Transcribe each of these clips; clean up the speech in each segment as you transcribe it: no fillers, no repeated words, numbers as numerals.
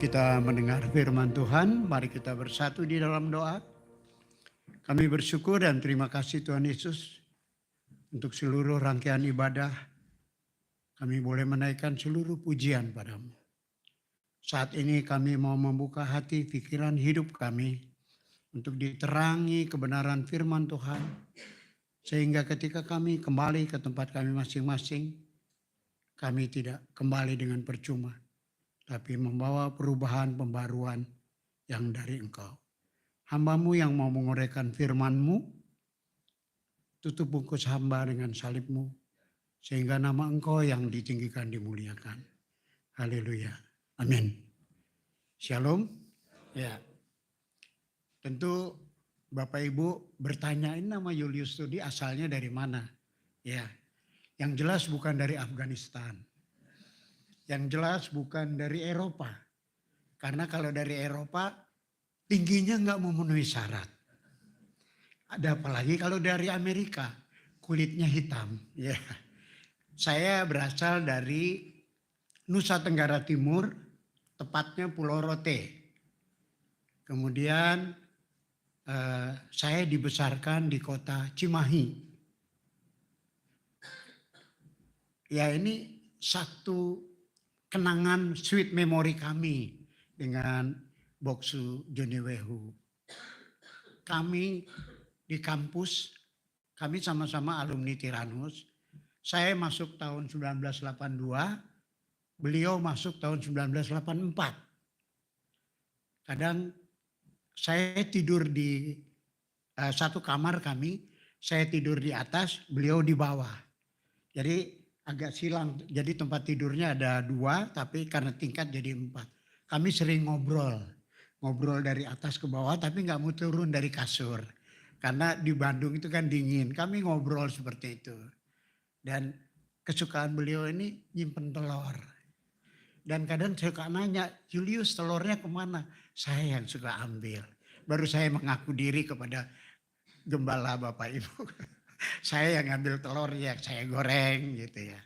Kita mendengar firman Tuhan, mari kita bersatu di dalam doa. Kami bersyukur dan terima kasih Tuhan Yesus untuk seluruh rangkaian ibadah. Kami boleh menaikkan seluruh pujian padamu. Saat ini kami mau membuka hati, pikiran, hidup kami untuk diterangi kebenaran firman Tuhan. Sehingga ketika kami kembali ke tempat kami masing-masing, kami tidak kembali dengan percuma, tapi membawa perubahan pembaruan yang dari Engkau. Hamba-Mu yang mau menguraikan firman-Mu, tutup bungkus hamba dengan salib-Mu, sehingga nama Engkau yang ditinggikan dimuliakan. Haleluya. Amin. Shalom. Ya. Tentu Bapak Ibu bertanya, ini nama Julius Studi asalnya dari mana? Ya. Yang jelas bukan dari Afghanistan. Yang jelas bukan dari Eropa. Karena kalau dari Eropa tingginya nggak memenuhi syarat. Ada apalagi kalau dari Amerika, kulitnya hitam. Ya. Saya berasal dari Nusa Tenggara Timur, tepatnya Pulau Rote. Kemudian saya dibesarkan di kota Cimahi. Ya, ini satu kenangan sweet memory kami dengan Boksu Joniwehu. Kami di kampus, kami sama-sama alumni Tiranus. Saya masuk tahun 1982, beliau masuk tahun 1984. Kadang saya tidur di satu kamar kami, saya tidur di atas, beliau di bawah. Jadi agak silang, jadi tempat tidurnya ada 2, tapi karena tingkat jadi 4. Kami sering ngobrol dari atas ke bawah, tapi nggak mau turun dari kasur. Karena di Bandung itu kan dingin, kami ngobrol seperti itu. Dan kesukaan beliau ini nyimpen telur. Dan kadang suka nanya, Julius telurnya kemana? Saya yang suka ambil. Baru saya mengaku diri kepada gembala Bapak Ibu. Saya yang ngambil telur, ya saya goreng gitu ya.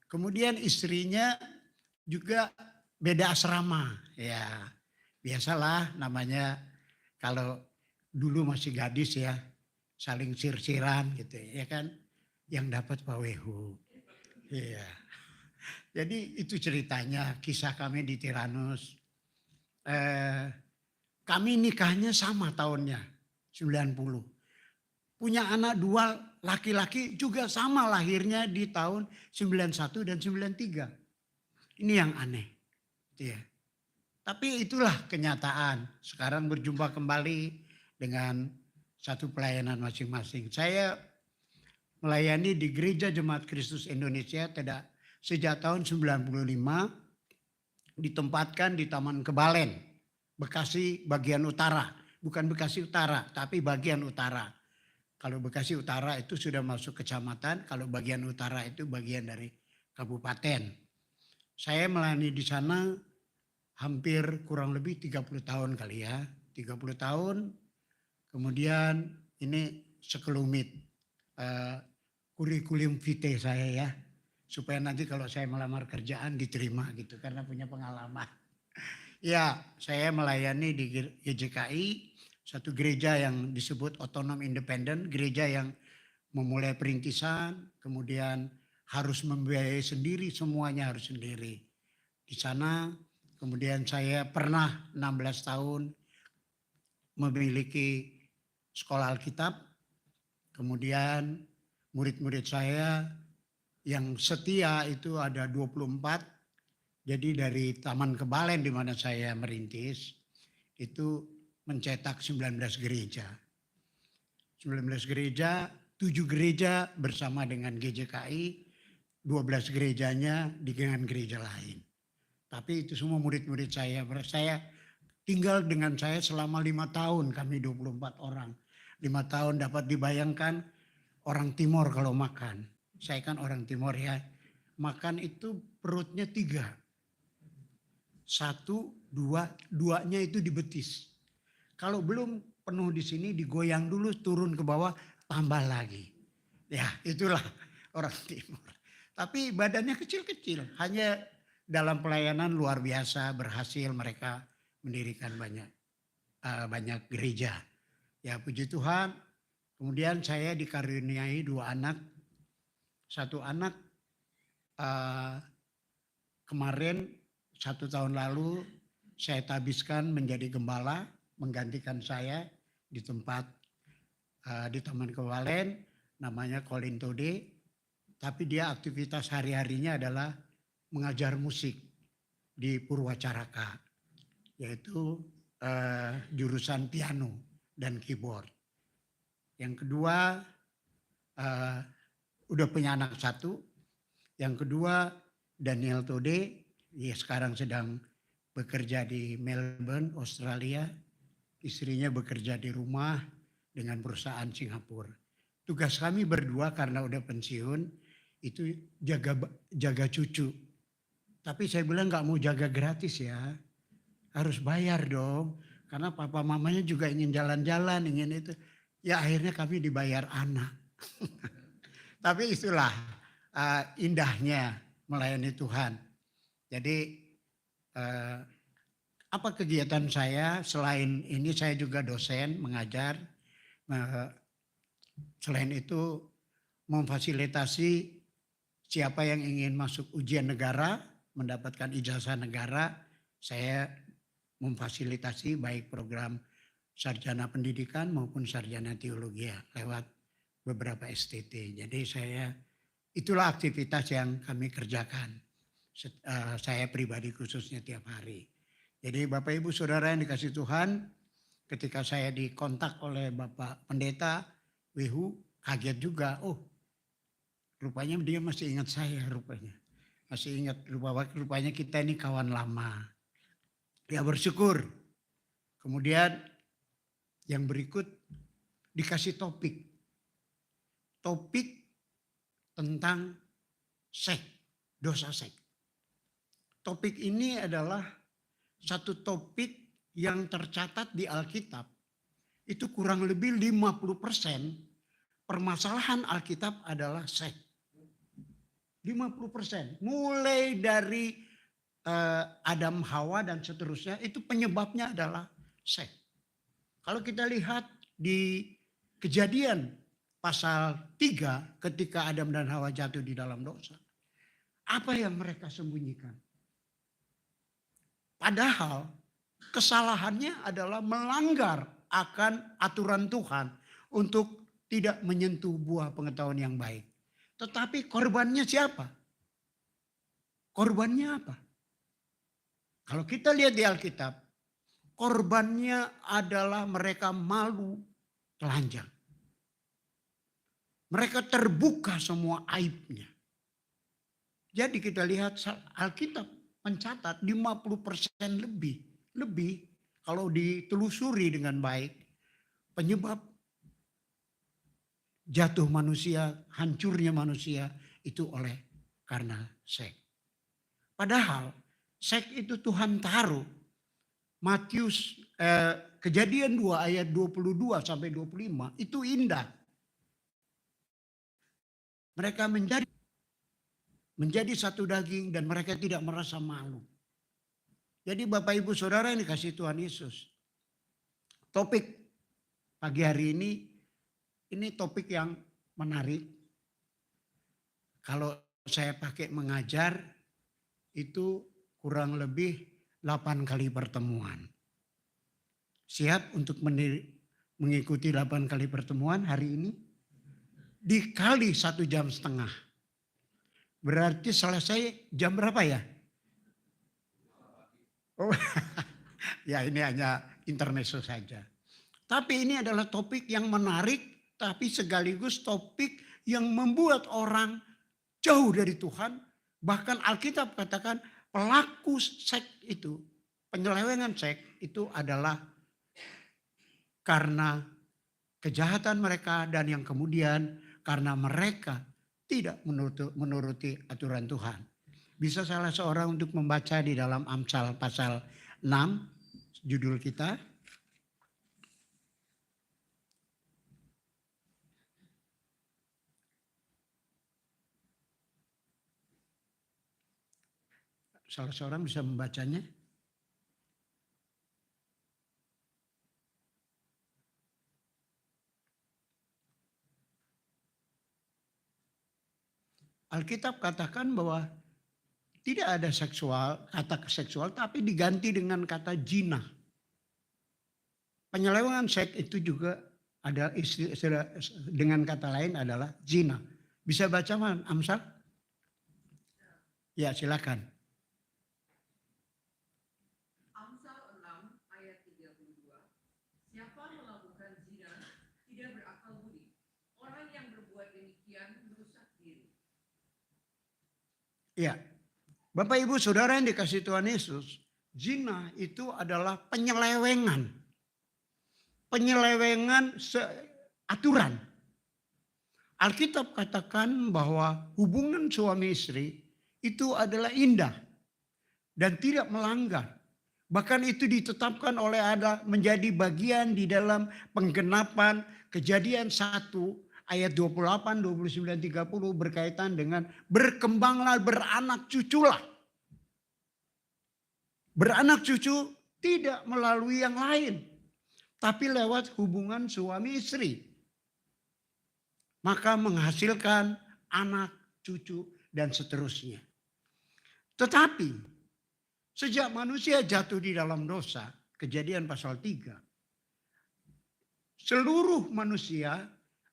Kemudian istrinya juga beda asrama. Ya biasalah namanya kalau dulu masih gadis ya, saling sir-siran gitu ya kan. Yang dapat Pak Wehu. Iya. Jadi itu ceritanya, kisah kami di Tiranus. Kami nikahnya sama tahunnya, 90. Punya anak 2 laki-laki juga sama lahirnya di tahun 91 dan 93. Ini yang aneh. Ya. Tapi itulah kenyataan. Sekarang berjumpa kembali dengan satu pelayanan masing-masing. Saya melayani di Gereja Jemaat Kristus Indonesia sejak tahun 95, ditempatkan di Taman Kebalen, Bekasi bagian utara. Bukan Bekasi Utara, tapi bagian utara. Kalau Bekasi Utara itu sudah masuk kecamatan, kalau bagian utara itu bagian dari kabupaten. Saya melayani di sana hampir kurang lebih 30 tahun kali ya. 30 tahun, kemudian ini sekelumit kurikulum vitae saya ya. Supaya nanti kalau saya melamar kerjaan diterima gitu, karena punya pengalaman. Ya, saya melayani di GJKI, satu gereja yang disebut otonom independen, gereja yang memulai perintisan, kemudian harus membiayai sendiri, semuanya harus sendiri. Di sana kemudian saya pernah 16 tahun memiliki sekolah Alkitab, kemudian murid-murid saya yang setia itu ada 24. Jadi dari Taman Kebalen di mana saya merintis itu mencetak 19 gereja. 19 gereja, 7 gereja bersama dengan GJKI, 12 gerejanya dengan gereja lain. Tapi itu semua murid-murid saya. Saya tinggal dengan saya selama 5 tahun, kami 24 orang. 5 tahun dapat dibayangkan orang Timor kalau makan. Saya kan orang Timor ya. Makan itu perutnya 3. 1, 2, 2-nya itu di betis. Kalau belum penuh di sini digoyang dulu, turun ke bawah, tambah lagi. Ya itulah orang Timur. Tapi badannya kecil-kecil, hanya dalam pelayanan luar biasa, berhasil mereka mendirikan banyak gereja. Ya puji Tuhan, kemudian saya dikaruniai 2 anak. Satu anak kemarin 1 tahun lalu saya tabiskan menjadi gembala, menggantikan saya di tempat di Taman Kewalen, namanya Colin Tode. Tapi dia aktivitas hari-harinya adalah mengajar musik di Purwacaraka, yaitu jurusan piano dan keyboard. Yang kedua udah punya anak 1. Yang kedua Daniel Tode, dia sekarang sedang bekerja di Melbourne, Australia. Istrinya bekerja di rumah dengan perusahaan Singapura. Tugas kami berdua karena udah pensiun itu jaga cucu. Tapi saya bilang nggak mau jaga gratis ya, harus bayar dong. Karena papa mamanya juga ingin jalan-jalan, ingin itu. Ya akhirnya kami dibayar anak. Tapi itulah indahnya melayani Tuhan. Jadi apa kegiatan saya selain ini, saya juga dosen mengajar. Selain itu memfasilitasi siapa yang ingin masuk ujian negara, mendapatkan ijazah negara, saya memfasilitasi baik program sarjana pendidikan maupun sarjana teologi lewat beberapa STT. Jadi itulah aktivitas yang kami kerjakan. Saya pribadi khususnya tiap hari. Jadi Bapak Ibu Saudara yang dikasih Tuhan, ketika saya dikontak oleh Bapak Pendeta Wihu, kaget juga. Oh, rupanya dia masih ingat saya rupanya. Masih ingat, rupanya kita ini kawan lama. Ya bersyukur. Kemudian yang berikut dikasih topik. Topik tentang seks, dosa seks. Topik ini adalah satu topik yang tercatat di Alkitab. Itu kurang lebih 50% permasalahan Alkitab adalah seks. 50%. Mulai dari Adam, Hawa dan seterusnya itu penyebabnya adalah seks. Kalau kita lihat di Kejadian pasal 3 ketika Adam dan Hawa jatuh di dalam dosa. Apa yang mereka sembunyikan? Padahal kesalahannya adalah melanggar akan aturan Tuhan untuk tidak menyentuh buah pengetahuan yang baik. Tetapi korbannya siapa? Korbannya apa? Kalau kita lihat di Alkitab, korbannya adalah mereka malu, telanjang. Mereka terbuka semua aibnya. Jadi kita lihat Alkitab mencatat 50% lebih kalau ditelusuri dengan baik, penyebab jatuh manusia, hancurnya manusia itu karena seks. Padahal seks itu Tuhan taruh. Matius Kejadian 2 ayat 22 sampai 25 itu indah. Mereka menjadi satu daging dan mereka tidak merasa malu. Jadi Bapak Ibu Saudara yang dikasih Tuhan Yesus. Topik pagi hari ini topik yang menarik. Kalau saya pakai mengajar itu kurang lebih 8 kali pertemuan. Siap untuk mengikuti 8 kali pertemuan hari ini? Dikali 1,5 jam. Berarti selesai jam berapa ya? Oh, ya ini hanya intermezzo saja. Tapi ini adalah topik yang menarik, tapi sekaligus topik yang membuat orang jauh dari Tuhan. Bahkan Alkitab katakan pelaku seks itu, penyelewengan seks itu adalah karena kejahatan mereka dan yang kemudian karena mereka tidak menuruti aturan Tuhan. Bisa salah seorang untuk membaca di dalam Amsal pasal 6 judul kita. Salah seorang bisa membacanya? Alkitab katakan bahwa tidak ada kata seksual, tapi diganti dengan kata zina. Penyelewengan seks itu juga ada istilah dengan kata lain adalah zina. Bisa baca Amsal? Ya, silakan. Amsal 6 ayat 32. Siapa melakukan zina tidak berakal budi. Orang yang berbuat demikian merusak diri. Ya. Bapak Ibu Saudara yang dikasih Tuhan Yesus, zina itu adalah penyelewengan. Penyelewengan aturan. Alkitab katakan bahwa hubungan suami istri itu adalah indah dan tidak melanggar. Bahkan itu ditetapkan oleh Allah menjadi bagian di dalam penggenapan Kejadian 1 ayat 28, 29, 30 berkaitan dengan berkembanglah, beranak cuculah. Beranak cucu tidak melalui yang lain, tapi lewat hubungan suami istri. Maka menghasilkan anak, cucu, dan seterusnya. Tetapi sejak manusia jatuh di dalam dosa, Kejadian pasal 3, seluruh manusia,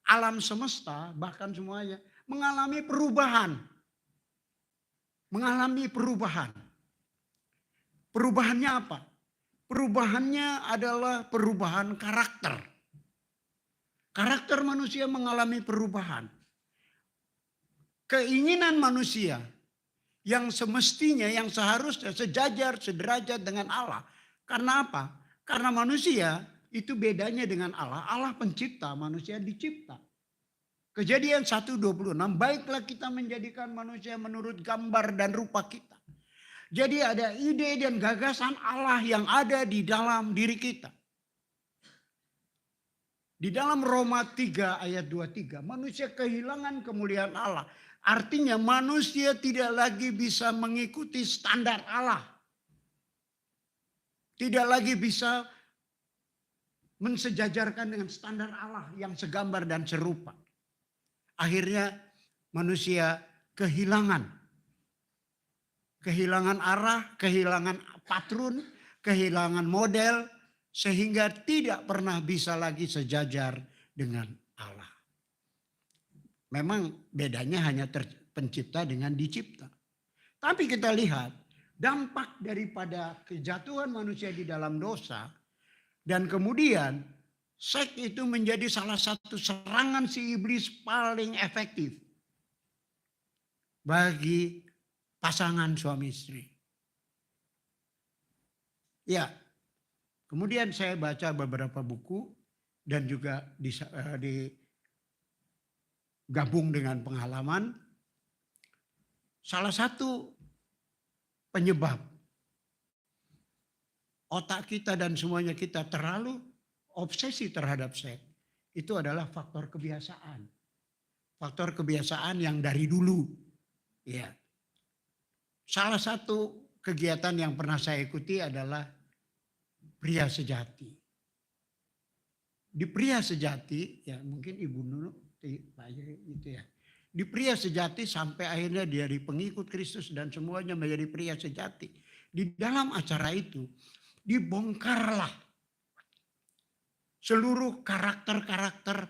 alam semesta, bahkan semuanya mengalami perubahan. Mengalami perubahan. Perubahannya apa? Perubahannya adalah perubahan karakter. Karakter manusia mengalami perubahan. Keinginan manusia yang semestinya, yang seharusnya sejajar, sederajat dengan Allah. Karena apa? Karena manusia itu bedanya dengan Allah. Allah pencipta, manusia dicipta. Kejadian 1:26, baiklah kita menjadikan manusia menurut gambar dan rupa kita. Jadi ada ide dan gagasan Allah yang ada di dalam diri kita. Di dalam Roma 3 ayat 23, manusia kehilangan kemuliaan Allah. Artinya manusia tidak lagi bisa mengikuti standar Allah. Tidak lagi bisa mensejajarkan dengan standar Allah yang segambar dan serupa. Akhirnya manusia kehilangan arah, kehilangan patron, kehilangan model, sehingga tidak pernah bisa lagi sejajar dengan Allah. Memang bedanya hanya pencipta dengan dicipta. Tapi kita lihat dampak daripada kejatuhan manusia di dalam dosa, dan kemudian seks itu menjadi salah satu serangan si iblis paling efektif bagi pasangan suami istri. Ya, kemudian saya baca beberapa buku dan juga digabung dengan pengalaman. Salah satu penyebab otak kita dan semuanya kita terlalu obsesi terhadap seks itu adalah faktor kebiasaan. Faktor kebiasaan yang dari dulu. Ya. Salah satu kegiatan yang pernah saya ikuti adalah pria sejati. Di pria sejati, ya mungkin Ibu Nunu, gitu ya. Di pria sejati sampai akhirnya dia dari pengikut Kristus dan semuanya menjadi pria sejati. Di dalam acara itu dibongkarlah seluruh karakter-karakter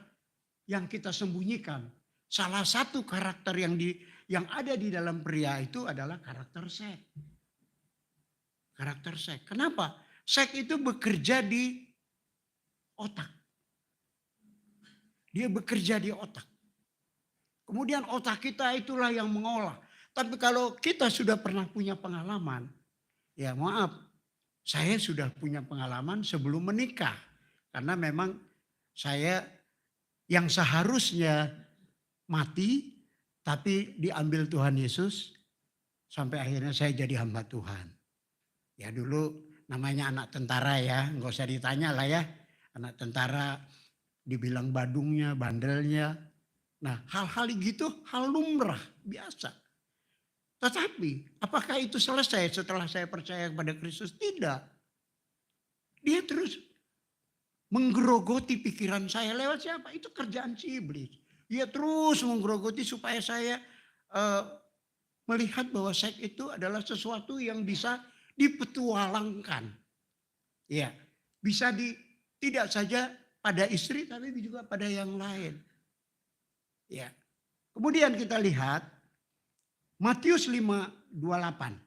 yang kita sembunyikan. Salah satu karakter yang ada di dalam pria itu adalah karakter seks. Karakter seks. Kenapa? Seks itu bekerja di otak. Dia bekerja di otak. Kemudian otak kita itulah yang mengolah. Tapi kalau kita sudah pernah punya pengalaman, ya maaf, saya sudah punya pengalaman sebelum menikah. Karena memang saya yang seharusnya mati, tapi diambil Tuhan Yesus, sampai akhirnya saya jadi hamba Tuhan. Ya dulu namanya anak tentara ya, nggak usah ditanya lah ya. Anak tentara dibilang badungnya, bandelnya. Nah hal-hal gitu hal lumrah, biasa. Tetapi apakah itu selesai setelah saya percaya kepada Kristus? Tidak. Dia terus menggerogoti pikiran saya lewat siapa? Itu kerjaan si iblis. Dia terus menggerogoti supaya saya eh, melihat bahwa seks itu adalah sesuatu yang bisa dipetualangkan. Ya, bisa tidak saja pada istri tapi juga pada yang lain. Ya. Kemudian kita lihat Matius 5:28.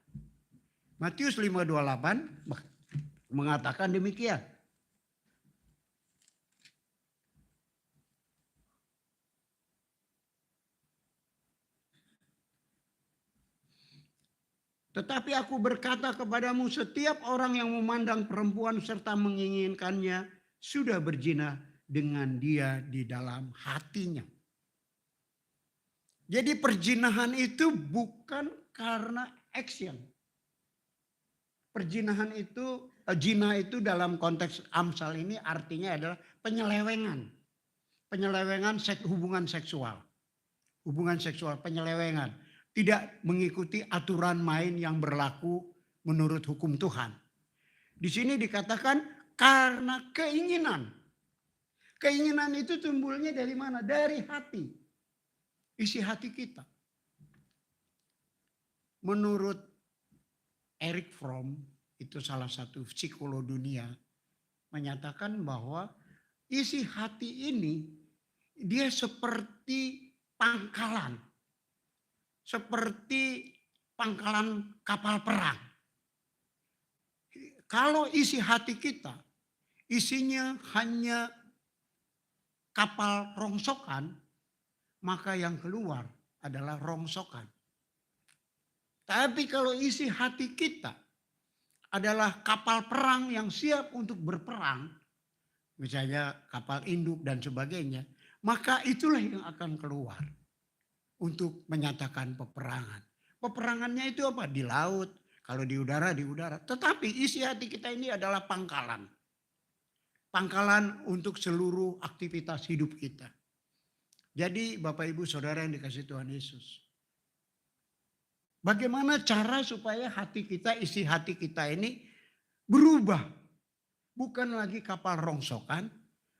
Matius 5:28 mengatakan demikian. Tetapi aku berkata kepadamu, setiap orang yang memandang perempuan serta menginginkannya sudah berzina dengan dia di dalam hatinya. Jadi perzinahan itu bukan karena action. Perzinahan itu, zina itu dalam konteks Amsal ini artinya adalah penyelewengan. Penyelewengan hubungan seksual. Hubungan seksual, penyelewengan. Tidak mengikuti aturan main yang berlaku menurut hukum Tuhan. Di sini dikatakan karena keinginan. Keinginan itu timbulnya dari mana? Dari hati. Isi hati kita. Menurut Erich Fromm, itu salah satu psikolog dunia, menyatakan bahwa isi hati ini dia seperti pangkalan. Seperti pangkalan kapal perang. Kalau isi hati kita isinya hanya kapal rongsokan, maka yang keluar adalah rongsokan. Tapi kalau isi hati kita adalah kapal perang yang siap untuk berperang, misalnya kapal induk dan sebagainya, maka itulah yang akan keluar untuk menyatakan peperangan. Peperangannya itu apa? Di laut, kalau di udara, di udara. Tetapi isi hati kita ini adalah pangkalan. Pangkalan untuk seluruh aktivitas hidup kita. Jadi Bapak Ibu Saudara yang dikasihi Tuhan Yesus. Bagaimana cara supaya hati kita, isi hati kita ini berubah. Bukan lagi kapal rongsokan,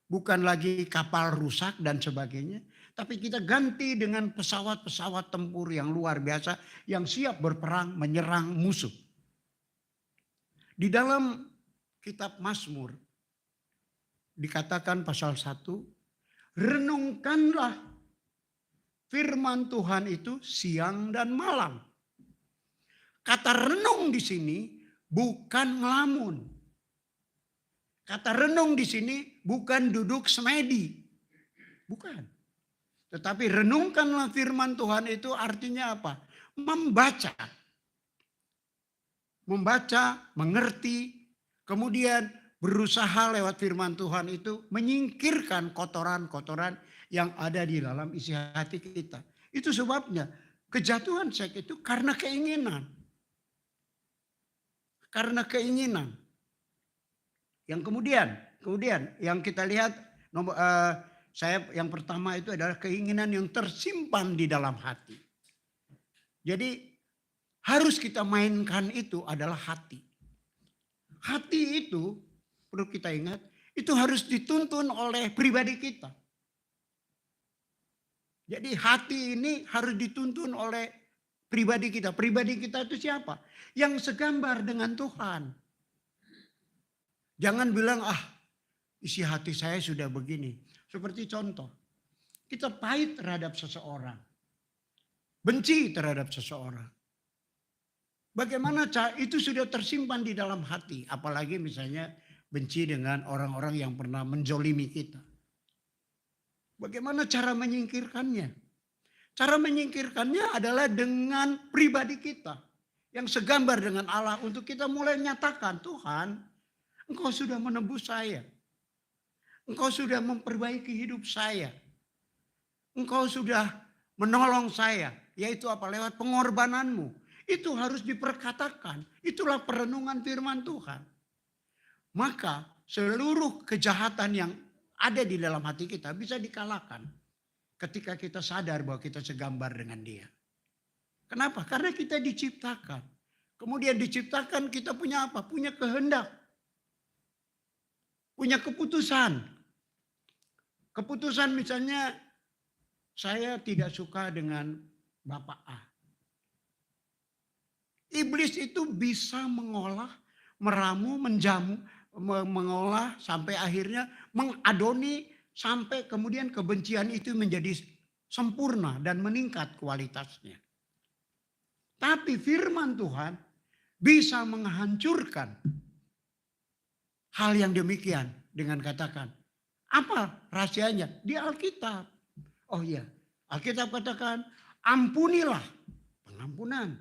bukan lagi kapal rusak dan sebagainya. Tapi kita ganti dengan pesawat-pesawat tempur yang luar biasa yang siap berperang menyerang musuh. Di dalam kitab Mazmur dikatakan pasal 1, renungkanlah firman Tuhan itu siang dan malam. Kata renung di sini bukan ngelamun. Kata renung di sini bukan duduk semedi. Bukan. Tetapi renungkanlah firman Tuhan itu artinya apa? Membaca. Membaca, mengerti, kemudian berusaha lewat firman Tuhan itu menyingkirkan kotoran-kotoran yang ada di dalam isi hati kita. Itu sebabnya kejatuhan seks itu karena keinginan. Karena keinginan. Yang kemudian yang kita lihat yang pertama itu adalah keinginan yang tersimpan di dalam hati. Jadi harus kita mainkan itu adalah hati. Hati itu perlu kita ingat itu harus dituntun oleh pribadi kita. Jadi hati ini harus dituntun oleh pribadi kita. Pribadi kita itu siapa? Yang segambar dengan Tuhan. Jangan bilang isi hati saya sudah begini. Seperti contoh, kita pahit terhadap seseorang. Benci terhadap seseorang. Bagaimana itu sudah tersimpan di dalam hati. Apalagi misalnya benci dengan orang-orang yang pernah menzolimi kita. Bagaimana cara menyingkirkannya? Cara menyingkirkannya adalah dengan pribadi kita. Yang segambar dengan Allah untuk kita mulai nyatakan, Tuhan, Engkau sudah menebus saya. Engkau sudah memperbaiki hidup saya. Engkau sudah menolong saya. Yaitu apa? Lewat pengorbananmu. Itu harus diperkatakan. Itulah perenungan firman Tuhan. Maka seluruh kejahatan yang ada di dalam hati kita bisa dikalahkan. Ketika kita sadar bahwa kita segambar dengan dia. Kenapa? Karena kita diciptakan. Kemudian diciptakan kita punya apa? Punya kehendak. Punya keputusan. Keputusan misalnya saya tidak suka dengan Bapak A. Iblis itu bisa mengolah, meramu, menjamu, mengolah sampai akhirnya mengadoni sampai kemudian kebencian itu menjadi sempurna dan meningkat kualitasnya. Tapi firman Tuhan bisa menghancurkan hal yang demikian dengan katakan, apa rahasianya? Di Alkitab. Oh iya, Alkitab katakan, ampunilah, pengampunan.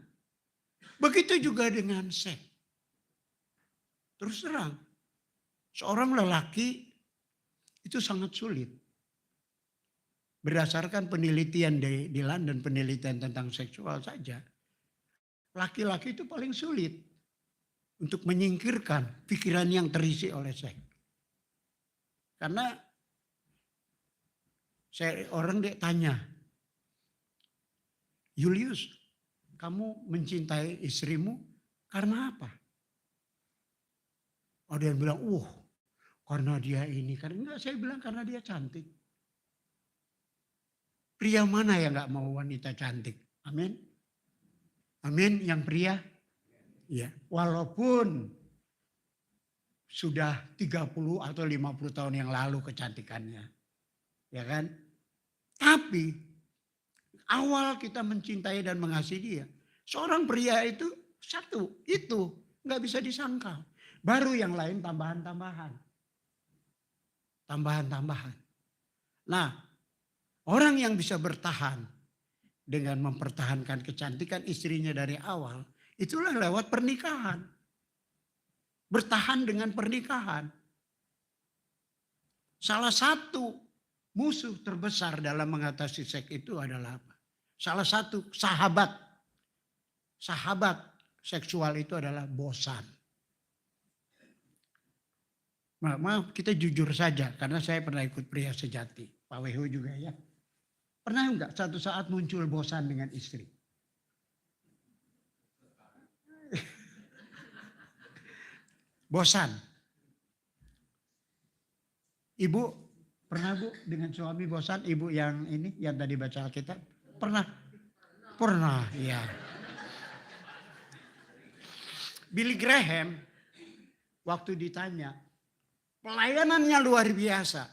Begitu juga dengan seks. Terus terang, seorang lelaki itu sangat sulit. Berdasarkan penelitian di London, penelitian tentang seksual saja. Laki-laki itu paling sulit untuk menyingkirkan pikiran yang terisi oleh seks. Karena orang dia tanya, Julius, kamu mencintai istrimu karena apa? Ada yang bilang, karena dia ini. Karena enggak, saya bilang karena dia cantik. Pria mana yang enggak mau wanita cantik? Amin. Amin, yang pria. Ya, walaupun sudah 30 atau 50 tahun yang lalu kecantikannya. Ya kan? Tapi awal kita mencintai dan mengasihi dia. Seorang pria itu satu, itu nggak bisa disangkal. Baru yang lain tambahan-tambahan. Tambahan-tambahan. Nah, orang yang bisa bertahan dengan mempertahankan kecantikan istrinya dari awal, itulah lewat pernikahan. Bertahan dengan pernikahan. Salah satu musuh terbesar dalam mengatasi seks itu adalah apa? Salah satu sahabat seksual itu adalah bosan. Maaf kita jujur saja karena saya pernah ikut pria sejati. Pak Weho juga ya. Pernah enggak satu saat muncul bosan dengan istri? Bosan. Ibu pernah Bu dengan suami bosan? Ibu yang ini yang tadi baca Alkitab? Pernah? Pernah, ya. Billy Graham waktu ditanya, pelayanannya luar biasa.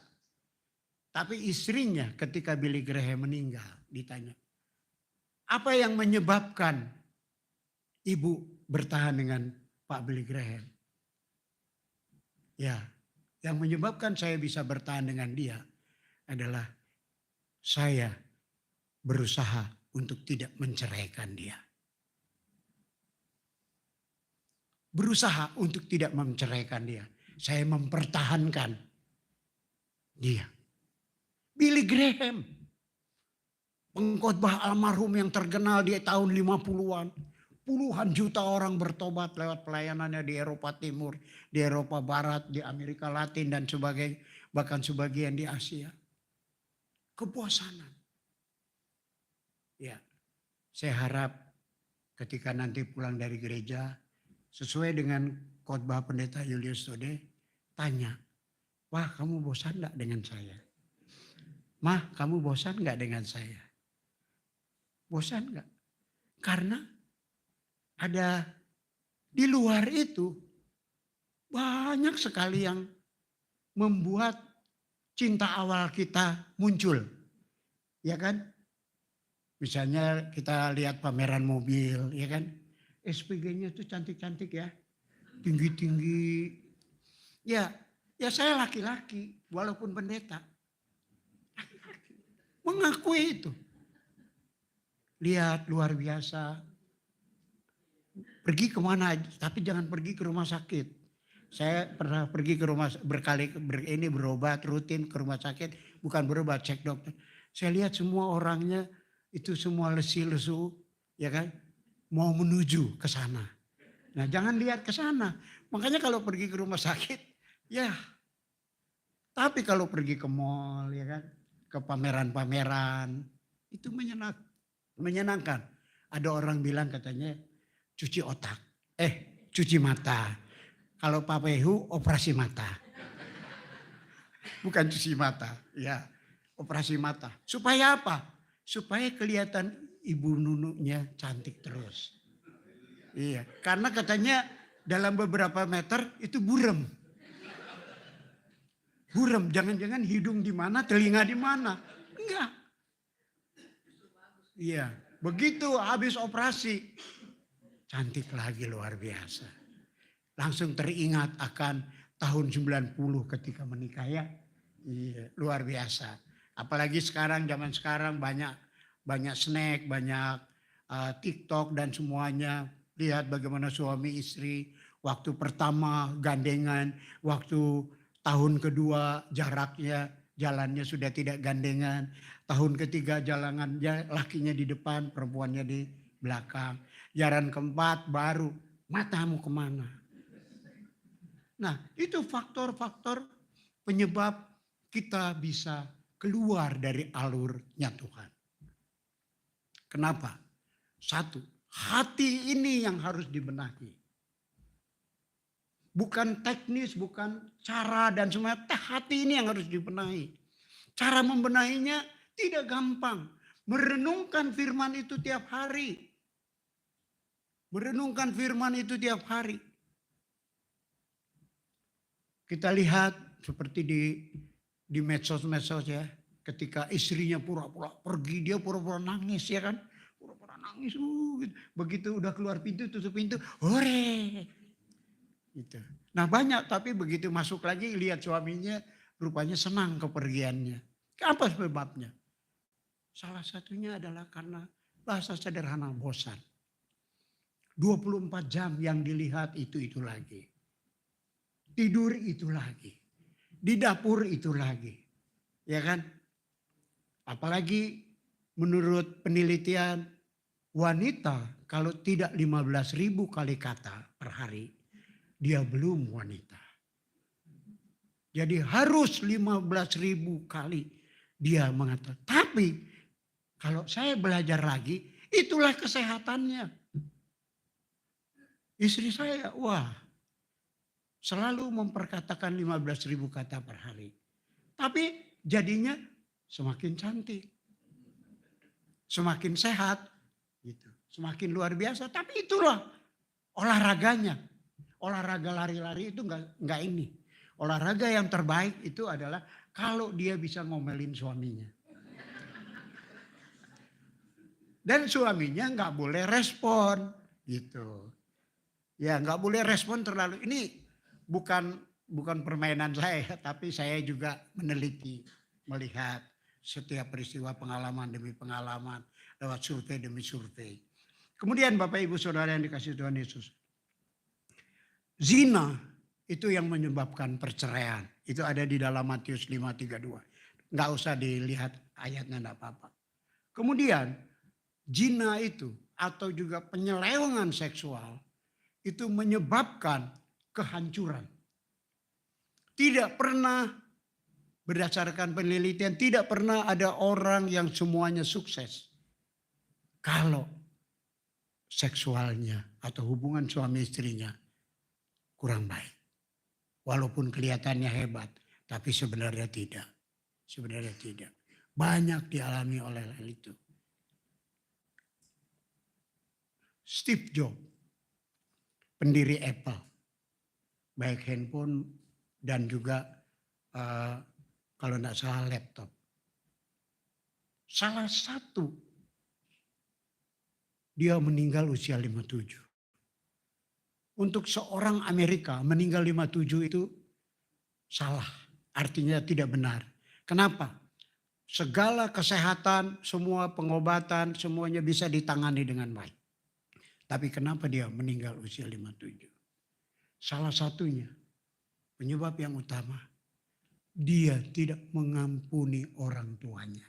Tapi istrinya ketika Billy Graham meninggal ditanya, apa yang menyebabkan ibu bertahan dengan Pak Billy Graham? Ya, yang menyebabkan saya bisa bertahan dengan dia adalah saya berusaha untuk tidak menceraikan dia. Berusaha untuk tidak menceraikan dia. Saya mempertahankan dia. Billy Graham, pengkhotbah almarhum yang terkenal di tahun 50-an. Puluhan juta orang bertobat lewat pelayanannya di Eropa Timur, di Eropa Barat, di Amerika Latin dan sebagainya, bahkan sebagian di Asia. Kebosanan. Ya, saya harap ketika nanti pulang dari gereja, sesuai dengan khotbah pendeta Julius Tode, tanya, wah kamu bosan gak dengan saya? Mah kamu bosan gak dengan saya? Bosan gak? Karena ada di luar itu banyak sekali yang membuat cinta awal kita muncul. Ya kan? Misalnya kita lihat pameran mobil, ya kan? SPG-nya tuh cantik-cantik ya. Tinggi-tinggi. Ya saya laki-laki walaupun pendeta. Laki-laki. Mengakui itu. Lihat luar biasa. Pergi kemana aja, tapi jangan pergi ke rumah sakit. Saya pernah pergi ke rumah berobat rutin ke rumah sakit, bukan berobat cek dokter. Saya lihat semua orangnya itu semua lesu-lesu, ya kan? Mau menuju ke sana. Nah, jangan lihat ke sana. Makanya kalau pergi ke rumah sakit, ya. Tapi kalau pergi ke mall, ya kan? Ke pameran-pameran, itu menyenangkan. Ada orang bilang katanya cuci otak. Cuci mata. Kalau Pak Pehu operasi mata. Bukan cuci mata. Ya, operasi mata. Supaya apa? Supaya kelihatan Ibu Nununya cantik terus. Iya, karena katanya dalam beberapa meter itu buram. Buram, jangan-jangan hidung di mana, telinga di mana. Enggak. Iya, begitu habis operasi. Cantik lagi luar biasa. Langsung teringat akan tahun 90 ketika menikah ya. Iya, luar biasa. Apalagi sekarang, zaman sekarang banyak snack, banyak TikTok dan semuanya. Lihat bagaimana suami istri waktu pertama gandengan, waktu tahun kedua jaraknya jalannya sudah tidak gandengan. Tahun ketiga jalanannya lakinya di depan, perempuannya di belakang. Jalan keempat baru matamu kemana? Nah itu faktor-faktor penyebab kita bisa keluar dari alurnya Tuhan. Kenapa? Satu, hati ini yang harus dibenahi. Bukan teknis, bukan cara dan semuanya. Hati ini yang harus dibenahi. Cara membenahinya tidak gampang. Merenungkan firman itu tiap hari. Merenungkan firman itu tiap hari. Kita lihat seperti di medsos-medsos ya. Ketika istrinya pura-pura pergi, dia pura-pura nangis ya kan. Pura-pura nangis. Gitu. Begitu udah keluar pintu, tutup pintu. Hore. Gitu. Nah banyak, tapi begitu masuk lagi lihat suaminya rupanya senang kepergiannya. Apa sebabnya? Salah satunya adalah karena bahasa sederhana bosan. 24 jam yang dilihat itu lagi. Tidur itu lagi. Di dapur itu lagi. Ya kan? Apalagi menurut penelitian wanita kalau tidak 15.000 kali kata per hari, dia belum wanita. Jadi harus 15.000 kali dia mengatakan. Tapi kalau saya belajar lagi, itulah kesehatannya. Istri saya, wah, selalu memperkatakan 15.000 kata per hari. Tapi jadinya semakin cantik. Semakin sehat. Gitu. Semakin luar biasa. Tapi itulah olahraganya. Olahraga lari-lari itu enggak ini. Olahraga yang terbaik itu adalah kalau dia bisa ngomelin suaminya. Dan suaminya enggak boleh respon. Gitu. Ya nggak boleh respon terlalu. Ini bukan permainan saya, tapi saya juga meneliti, melihat setiap peristiwa pengalaman demi pengalaman lewat survei demi survei. Kemudian Bapak Ibu Saudara yang dikasihi Tuhan Yesus, zina itu yang menyebabkan perceraian. Itu ada di dalam Matius 5:32. Nggak usah dilihat ayatnya enggak apa-apa. Kemudian zina itu atau juga penyelewengan seksual itu menyebabkan kehancuran. Tidak pernah berdasarkan penelitian, tidak pernah ada orang yang semuanya sukses. Kalau seksualnya atau hubungan suami istrinya kurang baik. Walaupun kelihatannya hebat, tapi sebenarnya tidak. Sebenarnya tidak. Banyak dialami oleh hal itu. Steve Jobs, pendiri Apple, baik handphone dan juga kalau tidak salah laptop. Salah satu dia meninggal usia 57. Untuk seorang Amerika meninggal 57 itu salah, artinya tidak benar. Kenapa? Segala kesehatan, semua pengobatan, semuanya bisa ditangani dengan baik. Tapi kenapa dia meninggal usia 57? Salah satunya, penyebab yang utama, dia tidak mengampuni orang tuanya.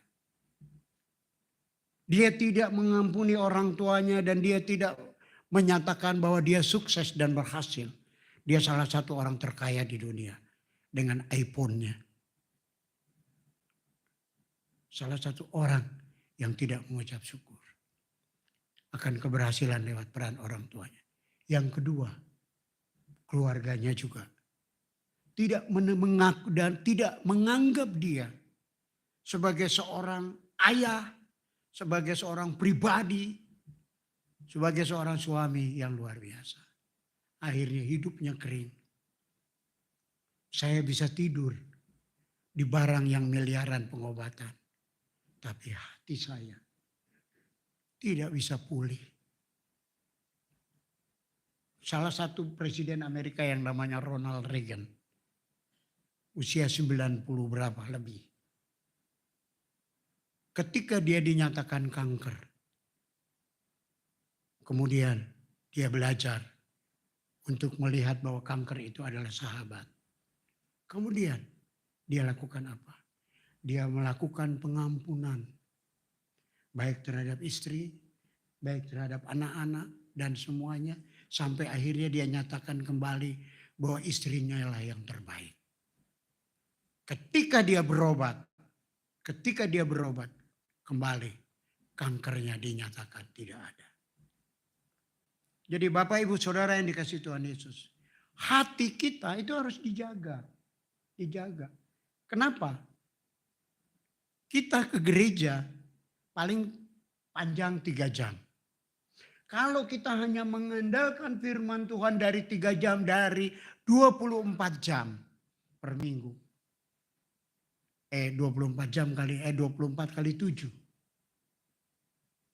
Dia tidak mengampuni orang tuanya dan dia tidak menyatakan bahwa dia sukses dan berhasil. Dia salah satu orang terkaya di dunia dengan iPhone-nya. Salah satu orang yang tidak mengucap syukur. akan keberhasilan lewat peran orang tuanya. Yang kedua, keluarganya juga tidak mengaku dan tidak menganggap dia sebagai seorang ayah, sebagai seorang pribadi, sebagai seorang suami yang luar biasa. Akhirnya hidupnya kering. Saya bisa tidur di barang yang miliaran pengobatan. Tapi hati saya tidak bisa pulih. Salah satu presiden Amerika yang namanya Ronald Reagan. Usia 90 berapa lebih. Ketika dia dinyatakan kanker. Kemudian dia belajar untuk melihat bahwa kanker itu adalah sahabat. Kemudian dia lakukan apa? Dia melakukan pengampunan. Baik terhadap istri, baik terhadap anak-anak dan semuanya. Sampai akhirnya dia nyatakan kembali bahwa istrinya lah yang terbaik. Ketika dia berobat kembali, kankernya dinyatakan tidak ada. Jadi Bapak Ibu Saudara yang dikasihi Tuhan Yesus, hati kita itu harus dijaga. Dijaga. Kenapa? Kita ke gereja paling panjang 3 jam. Kalau kita hanya mengandalkan firman Tuhan dari 3 jam dari 24 jam per minggu. 24 jam kali 24 kali 7.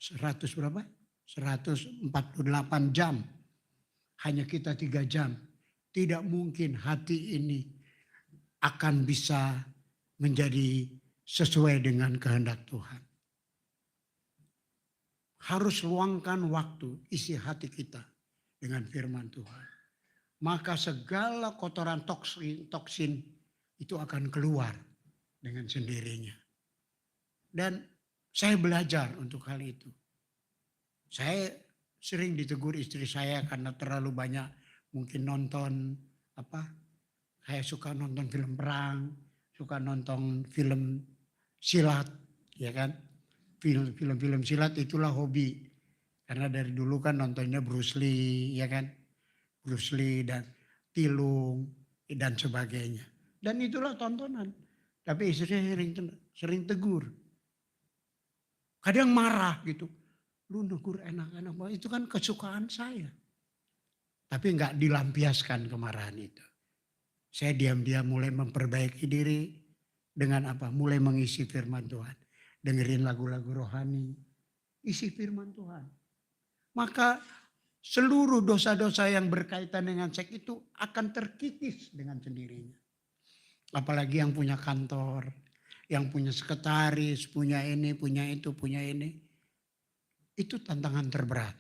100 berapa? 148 jam. Hanya kita 3 jam. Tidak mungkin hati ini akan bisa menjadi sesuai dengan kehendak Tuhan. Harus luangkan waktu isi hati kita dengan firman Tuhan. Maka segala kotoran toksin itu akan keluar dengan sendirinya. Dan saya belajar untuk hal itu. Saya sering ditegur istri saya karena terlalu banyak mungkin nonton saya suka nonton film perang, suka nonton film silat, ya kan? Film-film silat itulah hobi. Karena dari dulu kan nontonnya Bruce Lee, ya kan? Bruce Lee dan Tilung dan sebagainya. Dan itulah tontonan. Tapi istri saya sering tegur. Kadang marah gitu. Lu negur enak-enak banget, itu kan kesukaan saya. Tapi enggak dilampiaskan kemarahan itu. Saya diam-diam mulai memperbaiki diri dengan apa? Mulai mengisi firman Tuhan. Dengerin lagu-lagu rohani. Isi firman Tuhan. Maka seluruh dosa-dosa yang berkaitan dengan seks itu akan terkikis dengan sendirinya. Apalagi yang punya kantor, yang punya sekretaris, punya ini, punya itu, punya ini. Itu tantangan terberat.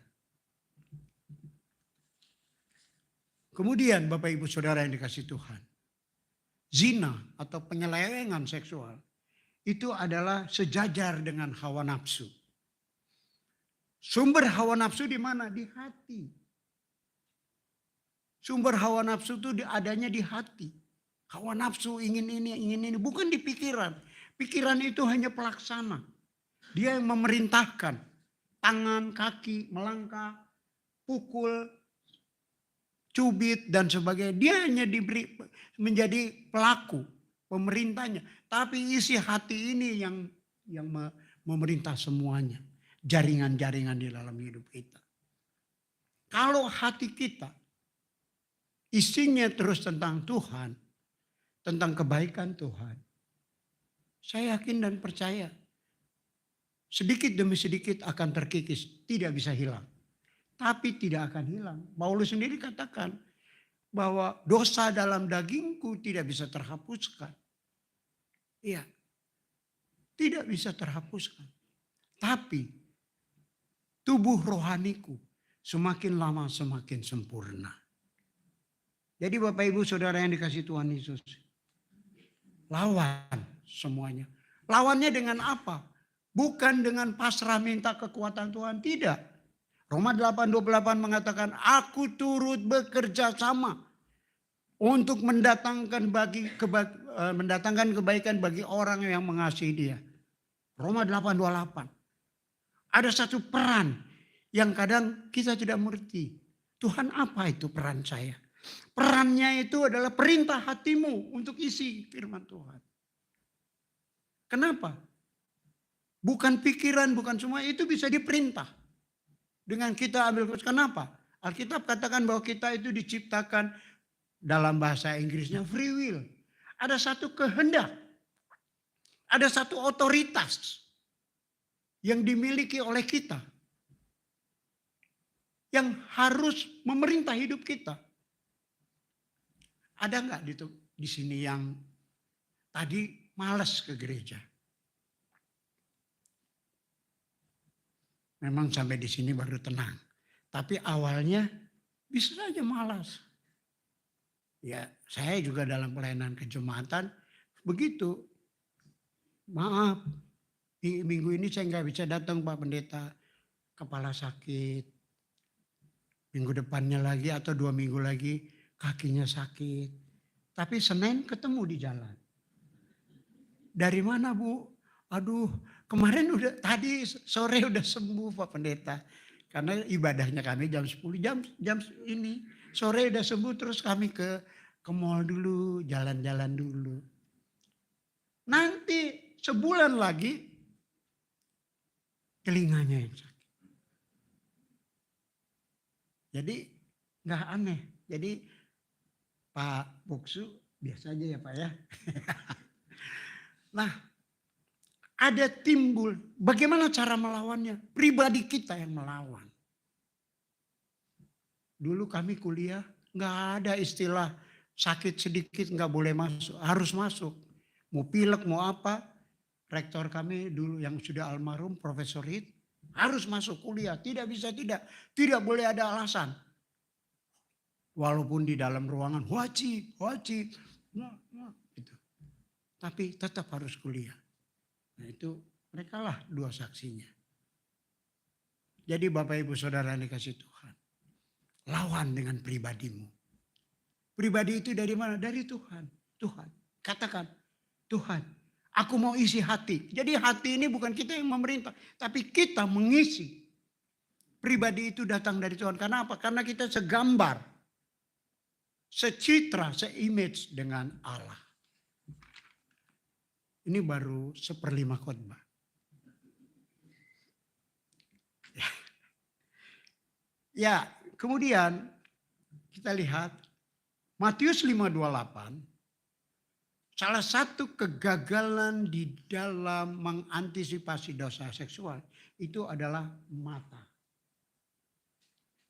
Kemudian Bapak Ibu Saudara yang dikasihi Tuhan. Zina atau penyelewengan seksual itu adalah sejajar dengan hawa nafsu. Sumber hawa nafsu di mana? Di hati. Sumber hawa nafsu itu adanya di hati. Hawa nafsu ingin ini, bukan di pikiran. Pikiran itu hanya pelaksana. Dia yang memerintahkan. Tangan, kaki, melangkah, pukul, cubit dan sebagainya. Dia hanya diberi menjadi pelaku, pemerintahnya. Tapi isi hati ini yang memerintah semuanya. Jaringan-jaringan di dalam hidup kita. Kalau hati kita isinya terus tentang Tuhan, tentang kebaikan Tuhan. Saya yakin dan percaya. Sedikit demi sedikit akan terkikis, tidak bisa hilang. Tapi tidak akan hilang. Paulus sendiri katakan bahwa dosa dalam dagingku tidak bisa terhapuskan. Iya, tidak bisa terhapuskan. Tapi tubuh rohaniku semakin lama semakin sempurna. Jadi Bapak Ibu Saudara yang dikasihi Tuhan Yesus. Lawan semuanya. Lawannya dengan apa? Bukan dengan pasrah minta kekuatan Tuhan, tidak. Roma 8:28 mengatakan, aku turut bekerja sama untuk mendatangkan kebaikan bagi orang yang mengasihi Dia. Roma 8:28. Ada satu peran yang kadang kita tidak mengerti. Tuhan, apa itu peran saya? Perannya itu adalah perintah hatimu untuk isi firman Tuhan. Kenapa? Bukan pikiran, bukan semua, itu bisa diperintah. Dengan kita ambil, kenapa? Alkitab katakan bahwa kita itu diciptakan, dalam bahasa Inggrisnya free will. Ada satu kehendak. Ada satu otoritas yang dimiliki oleh kita. Yang harus memerintah hidup kita. Ada nggak di sini yang tadi malas ke gereja? Memang sampai di sini baru tenang. Tapi awalnya bisa saja malas. Ya, saya juga dalam pelayanan kejemaatan begitu. Maaf, di minggu ini saya nggak bisa datang Pak Pendeta. Kepala sakit. Minggu depannya lagi atau 2 minggu lagi kakinya sakit. Tapi Senin ketemu di jalan. Dari mana Bu? Aduh, kemarin tadi sore udah sembuh Pak Pendeta. Karena ibadahnya kami jam 10, jam ini. Sore udah sembuh, terus kami ke mall dulu, jalan-jalan dulu. Nanti sebulan lagi telinganya yang sakit. Jadi nggak aneh. Jadi Pak Buksu biasa aja ya Pak ya. Nah, ada timbul, bagaimana cara melawannya? Pribadi kita yang melawan. Dulu kami kuliah nggak ada istilah sakit sedikit nggak boleh masuk, harus masuk. Mau pilek mau apa, rektor kami dulu yang sudah almarhum Profesor Hid, harus masuk kuliah, tidak bisa tidak boleh ada alasan. Walaupun di dalam ruangan wajib, gitu. Tapi tetap harus kuliah. Nah itu mereka lah 2 saksinya. Jadi Bapak Ibu Saudara yang dikasih Tuhan. Lawan dengan pribadimu. Pribadi itu dari mana? Dari Tuhan. Tuhan. Katakan, Tuhan, aku mau isi hati. Jadi hati ini bukan kita yang memerintah. Tapi kita mengisi. Pribadi itu datang dari Tuhan. Karena apa? Karena kita segambar. Secitra, se-image dengan Allah. Ini baru 1/5 khotbah. Ya, kemudian kita lihat Matius 5:28. Salah satu kegagalan di dalam mengantisipasi dosa seksual itu adalah mata.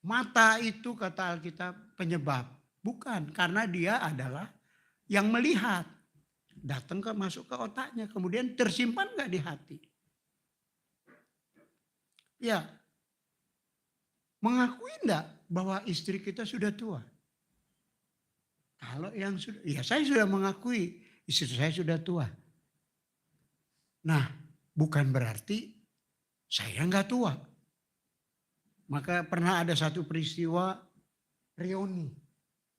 Mata itu kata Alkitab penyebab. Bukan, karena dia adalah yang melihat. Datang masuk ke otaknya, kemudian tersimpan nggak di hati. Ya, mengakui enggak bahwa istri kita sudah tua? Kalau yang sudah, ya saya sudah mengakui istri saya sudah tua. Nah, bukan berarti saya enggak tua. Maka pernah ada satu peristiwa reuni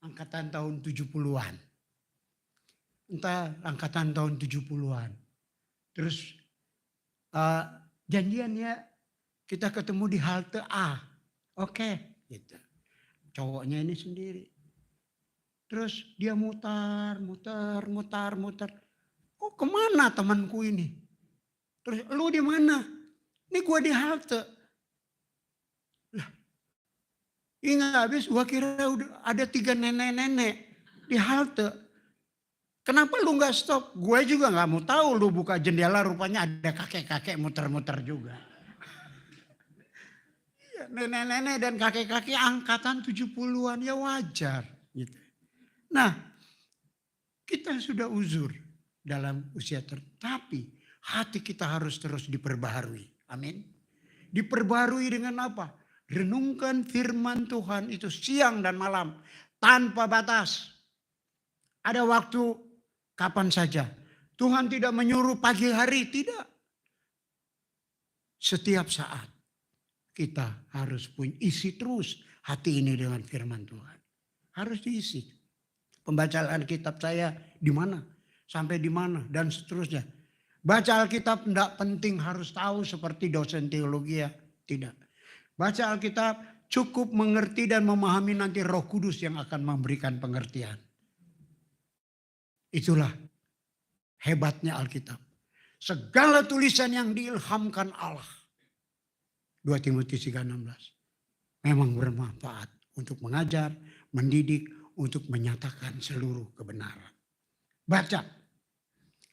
angkatan tahun 70-an. Entah angkatan tahun 70-an. Terus janjian ya kita ketemu di halte A. Oke, gitu. Cowoknya ini sendiri. Terus dia mutar. Oh kemana temanku ini? Terus lu di mana? Ini gua di halte. Lah, ini nggak habis. Gua kira udah ada 3 nenek-nenek di halte. Kenapa lu nggak stop? Gue juga nggak mau tahu. Lu buka jendela rupanya ada kakek-kakek muter-muter juga. Nenek-nenek dan kakek-kakek angkatan 70-an ya wajar. Gitu. Nah, kita sudah uzur dalam usia tapi hati kita harus terus diperbaharui. Amin. Diperbaharui dengan apa? Renungkan firman Tuhan itu siang dan malam tanpa batas. Ada waktu kapan saja. Tuhan tidak menyuruh pagi hari, tidak. Setiap saat kita harus punya isi terus hati ini dengan firman Tuhan. Harus diisi. Pembacaan Alkitab saya di mana? Sampai di mana? Dan seterusnya. Baca Alkitab tidak penting harus tahu seperti dosen teologi ya. Tidak. Baca Alkitab, cukup mengerti dan memahami, nanti Roh Kudus yang akan memberikan pengertian. Itulah hebatnya Alkitab. Segala tulisan yang diilhamkan Allah. 2 Timotius 3:16. Memang bermanfaat untuk mengajar, mendidik, untuk menyatakan seluruh kebenaran. Baca,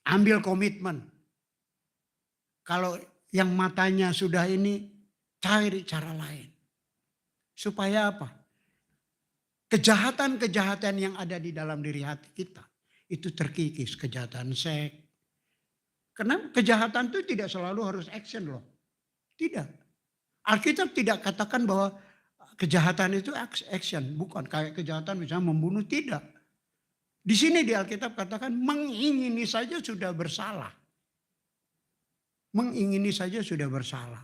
ambil komitmen. Kalau yang matanya sudah ini, cari cara lain. Supaya apa? Kejahatan-kejahatan yang ada di dalam diri hati kita itu terkikis. Kejahatan seks. Karena kejahatan itu tidak selalu harus action loh. Tidak. Alkitab tidak katakan bahwa kejahatan itu action. Bukan kayak kejahatan misalnya membunuh, tidak. Di sini di Alkitab katakan mengingini saja sudah bersalah. Mengingini saja sudah bersalah.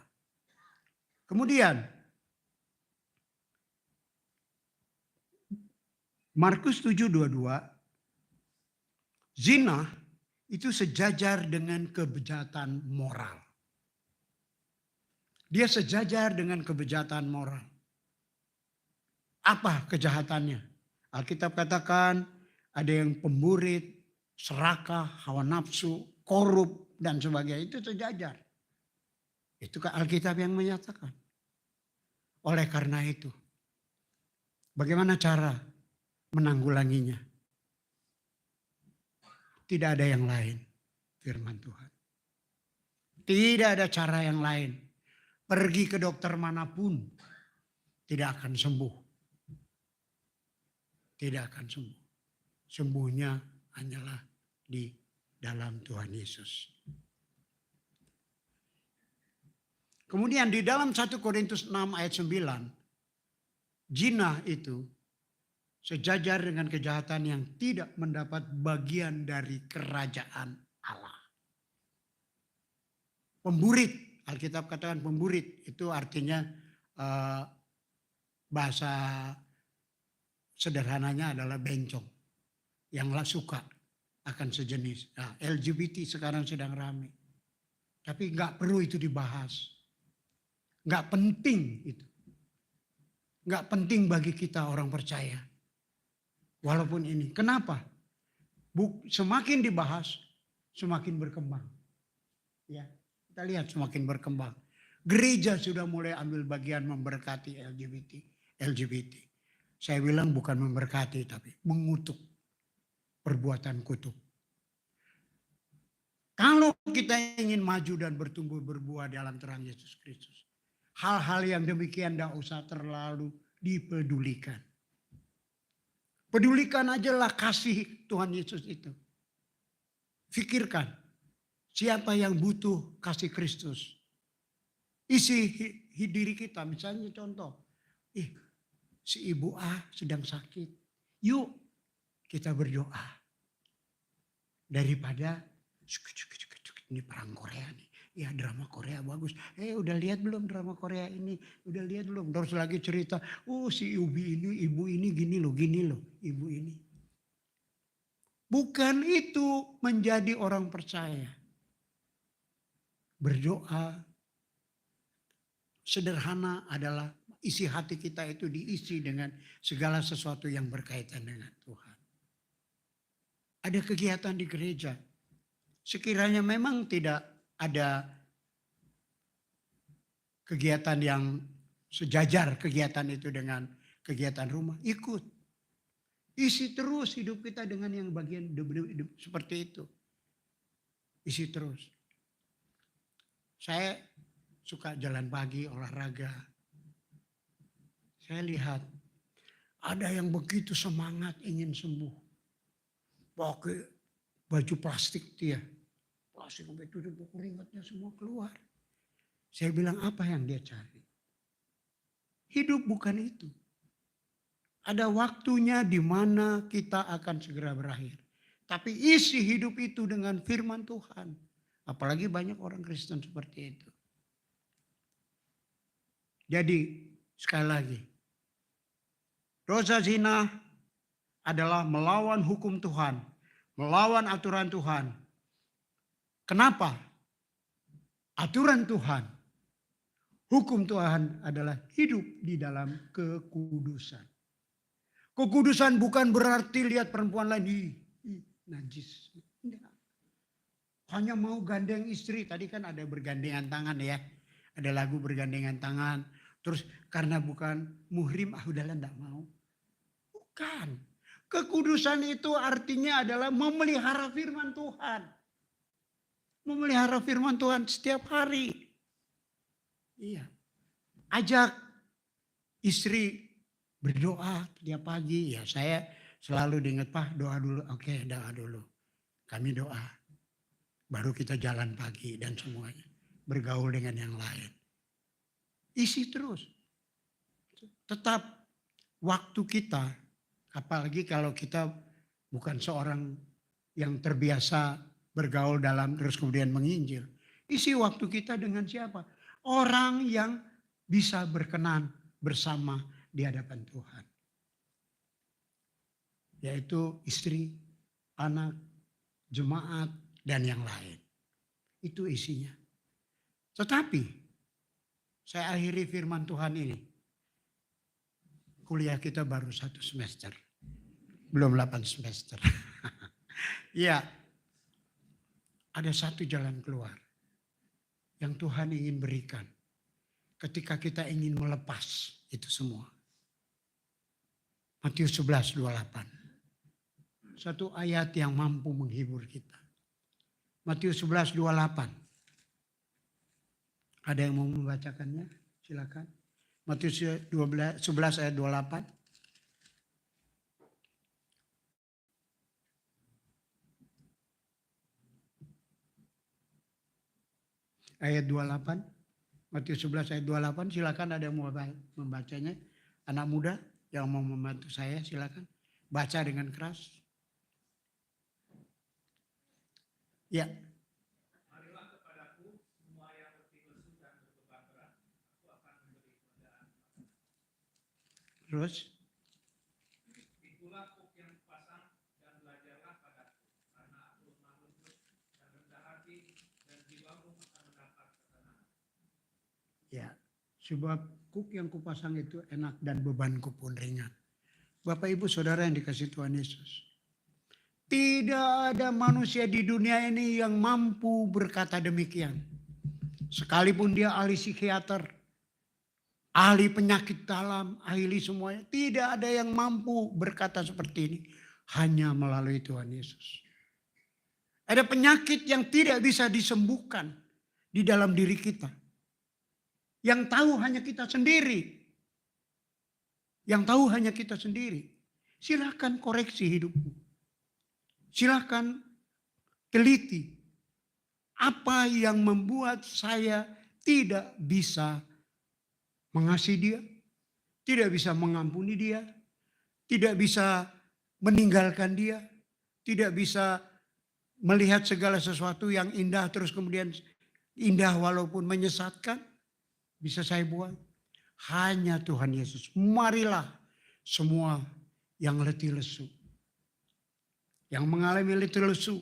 Kemudian Markus 7:22, zina itu sejajar dengan kejahatan moral. Dia sejajar dengan kejahatan moral. Apa kejahatannya? Alkitab katakan ada yang pemburit, serakah, hawa nafsu, korup, dan sebagainya. Itu sejajar. Itu Alkitab yang menyatakan. Oleh karena itu, bagaimana cara menanggulanginya? Tidak ada yang lain, firman Tuhan. Tidak ada cara yang lain. Pergi ke dokter manapun, tidak akan sembuh. Tidak akan sembuh. Sembuhnya hanyalah di dalam Tuhan Yesus. Kemudian di dalam 1 Korintus 6 ayat 9, zina itu sejajar dengan kejahatan yang tidak mendapat bagian dari kerajaan Allah. Pemburit, Alkitab katakan pemburit, itu artinya bahasa sederhananya adalah bencong. Yang suka akan sejenis. Nah, LGBT sekarang sedang ramai. Tapi nggak perlu itu dibahas. Nggak penting itu. Nggak penting bagi kita orang percaya. Walaupun ini. Kenapa? Semakin dibahas, semakin berkembang. Ya, kita lihat semakin berkembang. Gereja sudah mulai ambil bagian memberkati LGBT. Saya bilang bukan memberkati, tapi mengutuk perbuatan kutuk. Kalau kita ingin maju dan bertumbuh berbuah dalam terang Yesus Kristus, hal-hal yang demikian tidak usah terlalu dipedulikan. Pedulikan ajalah kasih Tuhan Yesus itu. Pikirkan siapa yang butuh kasih Kristus. Isi diri kita, misalnya contoh, si ibu A sedang sakit. Yuk kita berdoa. Daripada ini perang Korea nih. Ya drama Korea bagus. Udah lihat belum drama Korea ini? Udah lihat belum? Terus lagi cerita, si ibu ini gini loh, ibu ini. Bukan itu menjadi orang percaya. Berdoa sederhana adalah isi hati kita itu diisi dengan segala sesuatu yang berkaitan dengan Tuhan. Ada kegiatan di gereja. Sekiranya memang tidak ada kegiatan yang sejajar kegiatan itu dengan kegiatan rumah, ikut. Isi terus hidup kita dengan yang bagian seperti itu. Isi terus. Saya suka jalan pagi, olahraga. Saya lihat ada yang begitu semangat ingin sembuh. Pakai baju plastik dia. Plastik sampai tutup, keringatnya semua keluar. Saya bilang apa yang dia cari? Hidup bukan itu. Ada waktunya di mana kita akan segera berakhir. Tapi isi hidup itu dengan firman Tuhan. Apalagi banyak orang Kristen seperti itu. Jadi sekali lagi. Dosa zina adalah melawan hukum Tuhan. Melawan aturan Tuhan. Kenapa? Aturan Tuhan Hukum Tuhan adalah hidup di dalam kekudusan. Kekudusan bukan berarti lihat perempuan lain, najis. Enggak. Hanya mau gandeng istri. Tadi kan ada bergandengan tangan ya. Ada lagu bergandengan tangan. Terus karena bukan muhrim, udahlah enggak mau. Bukan. Kekudusan itu artinya adalah memelihara firman Tuhan. Memelihara firman Tuhan setiap hari. Iya. Ajak istri berdoa tiap pagi. Ya saya selalu diingat, Pak doa dulu. Oke, doa dulu. Kami doa. Baru kita jalan pagi dan semuanya. Bergaul dengan yang lain. Isi terus. Tetap waktu kita. Apalagi kalau kita bukan seorang yang terbiasa bergaul dalam terus kemudian menginjil. Isi waktu kita dengan siapa? Orang yang bisa berkenan bersama di hadapan Tuhan. Yaitu istri, anak, jemaat, dan yang lain. Itu isinya. Tetapi saya akhiri firman Tuhan ini. Kuliah kita baru 1 semester. Belum 8 semester. Ya, ada satu jalan keluar yang Tuhan ingin berikan ketika kita ingin melepas itu semua. Matius 11:28. Satu ayat yang mampu menghibur kita. Matius 11:28. Ada yang mau membacakannya? Silakan. Matius 11 ayat 28. Ayat 28. Matius 11 ayat 28. Silakan ada yang mau membacanya. Anak muda yang mau membantu saya silakan. Baca dengan keras. Ya. Marilah kepadaku semua yang letih lesu dan berbeban berat, aku akan memberi kemudahan. Terus. Ikulah kuk yang kupasang dan belajarlah padaku, karena aku lemah lembut dan rendah hati, dan jiwamu akan mendapat ketenangan. Ya, sebab kuk yang kupasang itu enak dan bebanku pun ringan. Bapak Ibu Saudara yang dikasihi Tuhan Yesus. Tidak ada manusia di dunia ini yang mampu berkata demikian. Sekalipun dia ahli psikiater, ahli penyakit dalam, ahli semuanya. Tidak ada yang mampu berkata seperti ini. Hanya melalui Tuhan Yesus. Ada penyakit yang tidak bisa disembuhkan di dalam diri kita. Yang tahu hanya kita sendiri. Yang tahu hanya kita sendiri. Silakan koreksi hidupmu. Silakan teliti. Apa yang membuat saya tidak bisa mengasihi dia. Tidak bisa mengampuni dia. Tidak bisa meninggalkan dia. Tidak bisa melihat segala sesuatu yang indah terus kemudian indah walaupun menyesatkan. Bisa saya buat. Hanya Tuhan Yesus. Marilah semua yang letih lesu. Yang mengalami letih lesu.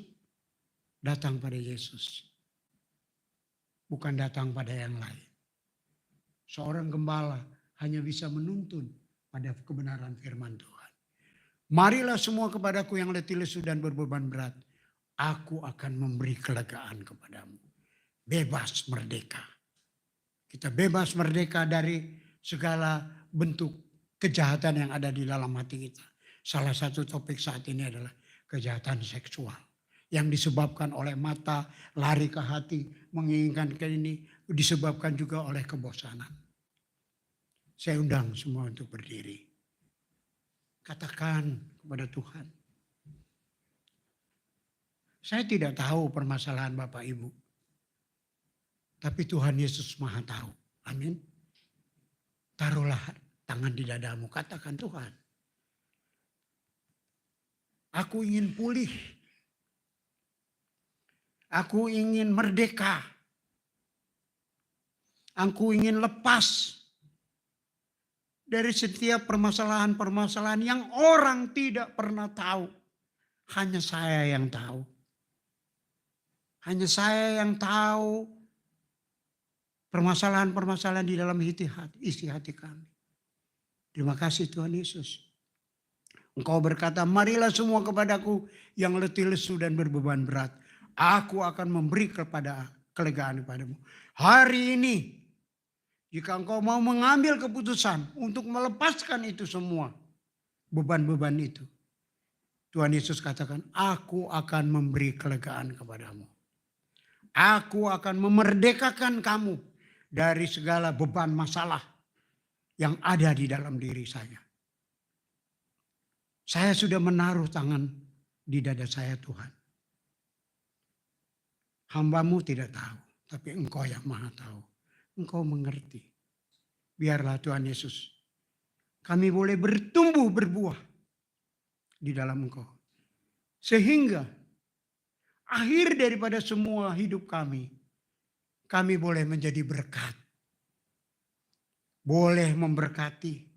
Datang pada Yesus. Bukan datang pada yang lain. Seorang gembala hanya bisa menuntun pada kebenaran firman Tuhan. Marilah semua kepadaku yang letih lesu dan berbeban berat. Aku akan memberi kelegaan kepadamu. Bebas merdeka. Kita bebas merdeka dari segala bentuk kejahatan yang ada di dalam hati kita. Salah satu topik saat ini adalah kejahatan seksual. Yang disebabkan oleh mata, lari ke hati, menginginkan ke ini. Disebabkan juga oleh kebosanan. Saya undang semua untuk berdiri. Katakan kepada Tuhan. Saya tidak tahu permasalahan Bapak Ibu. Tapi Tuhan Yesus Maha tahu. Amin. Taruhlah tangan di dadamu. Katakan Tuhan. Aku ingin pulih. Aku ingin merdeka. Aku ingin lepas dari setiap permasalahan-permasalahan yang orang tidak pernah tahu. Hanya saya yang tahu. Hanya saya yang tahu permasalahan-permasalahan di dalam isi hati kami. Terima kasih Tuhan Yesus. Engkau berkata, marilah semua kepadaku yang letih lesu dan berbeban berat. Aku akan memberi kelegaan kepadamu. Hari ini, jika engkau mau mengambil keputusan untuk melepaskan itu semua, beban-beban itu, Tuhan Yesus katakan, aku akan memberi kelegaan kepadamu. Aku akan memerdekakan kamu dari segala beban masalah yang ada di dalam diri saya. Saya sudah menaruh tangan di dada saya Tuhan. Hamba-Mu tidak tahu, tapi Engkau yang Maha tahu. Engkau mengerti. Biarlah Tuhan Yesus, kami boleh bertumbuh berbuah di dalam Engkau. Sehingga akhir daripada semua hidup kami boleh menjadi berkat. Boleh memberkati.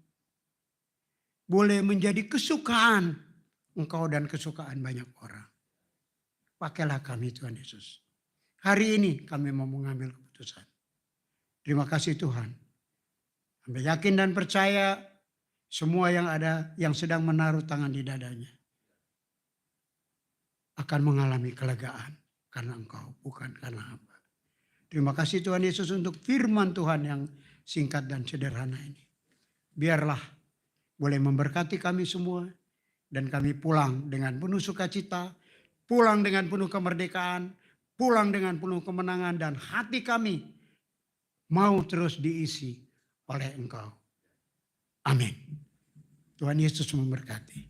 Boleh menjadi kesukaan Engkau dan kesukaan banyak orang. Pakailah kami Tuhan Yesus. Hari ini kami mau mengambil keputusan. Terima kasih Tuhan. Kami yakin dan percaya semua yang ada yang sedang menaruh tangan di dadanya akan mengalami kelegaan karena Engkau, bukan karena hamba. Terima kasih Tuhan Yesus untuk firman Tuhan yang singkat dan sederhana ini. Biarlah boleh memberkati kami semua dan kami pulang dengan penuh sukacita, pulang dengan penuh kemerdekaan, pulang dengan penuh kemenangan dan hati kami mau terus diisi oleh Engkau. Amin. Tuhan Yesus memberkati.